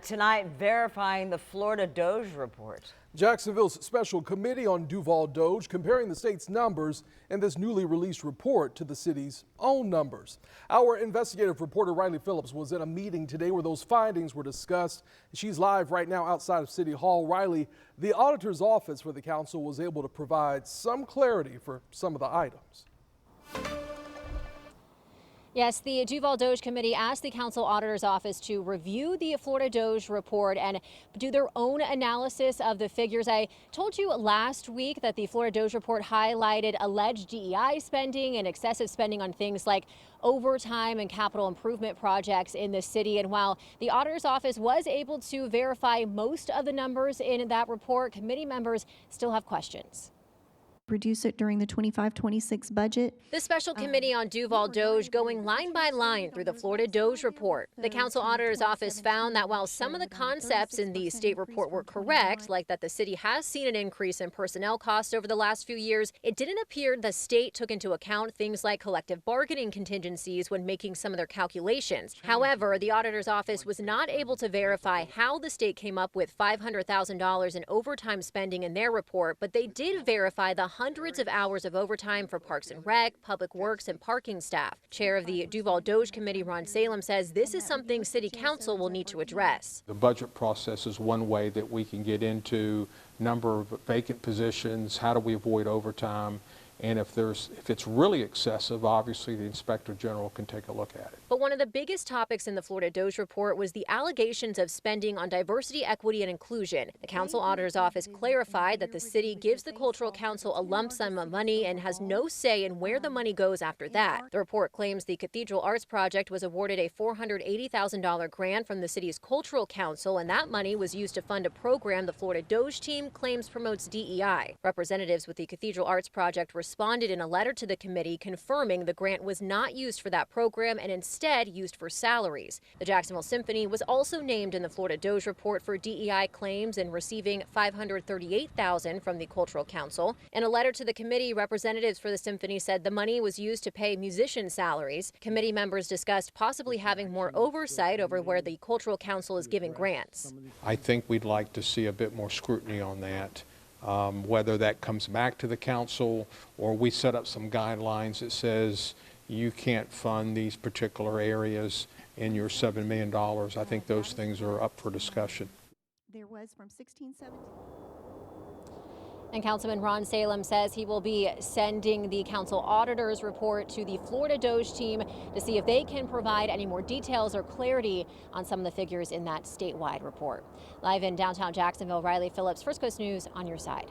Tonight, verifying the Florida DOGE report. Jacksonville's special committee on Duval DOGE comparing the state's numbers in this newly released report to the city's own numbers. Our investigative reporter Riley Phillips was at a meeting today where those findings were discussed. She's live right now outside of City Hall. Riley, the auditor's office for the council was able to provide some clarity for some of the items. Yes, the Duval DOGE committee asked the council auditor's office to review the Florida DOGE report and do their own analysis of the figures. I told you last week that the Florida DOGE report highlighted alleged DEI spending and excessive spending on things like overtime and capital improvement projects in the city. And while the auditor's office was able to verify most of the numbers in that report, committee members still have questions. Reduce it during the 25-26 budget. The special committee on Duval DOGE going line by line through the Florida DOGE report. The council auditor's office found that while some of the concepts in the state report were correct, like that the city has seen an increase in personnel costs over the last few years, it didn't appear the state took into account things like collective bargaining contingencies when making some of their calculations. However, the auditor's office was not able to verify how the state came up with $500,000 in overtime spending in their report, but they did verify the hundreds of hours of overtime for Parks and Rec, Public Works, and parking staff. Chair of the Duval DOGE committee, Ron Salem, says this is something City Council will need to address. The budget process is one way that we can get into number of vacant positions, how do we avoid overtime, and if it's really excessive, obviously the Inspector General can take a look at it. But one of the biggest topics in the Florida DOGE report was the allegations of spending on diversity, equity, and inclusion. The council auditor's office clarified that the city gives the Cultural Council a lump sum of money and has no say in where the money goes after that. The report claims the Cathedral Arts Project was awarded a $480,000 grant from the city's Cultural Council, and that money was used to fund a program the Florida DOGE team claims promotes DEI. Representatives with the Cathedral Arts Project responded in a letter to the committee confirming the grant was not used for that program and instead used for salaries. The Jacksonville Symphony was also named in the Florida DOGE report for DEI claims and receiving $538,000 from the Cultural Council. In a letter to the committee, representatives for the Symphony said the money was used to pay musician salaries. Committee members discussed possibly having more oversight over where the Cultural Council is giving grants. I think we'd like to see a bit more scrutiny on that. Whether that comes back to the council or we set up some guidelines that says you can't fund these particular areas in your $7 million. I think those things are up for discussion. There was from 16-17. And Councilman Ron Salem says he will be sending the council auditor's report to the Florida DOGE team to see if they can provide any more details or clarity on some of the figures in that statewide report. Live in downtown Jacksonville, Riley Phillips, First Coast News on your side.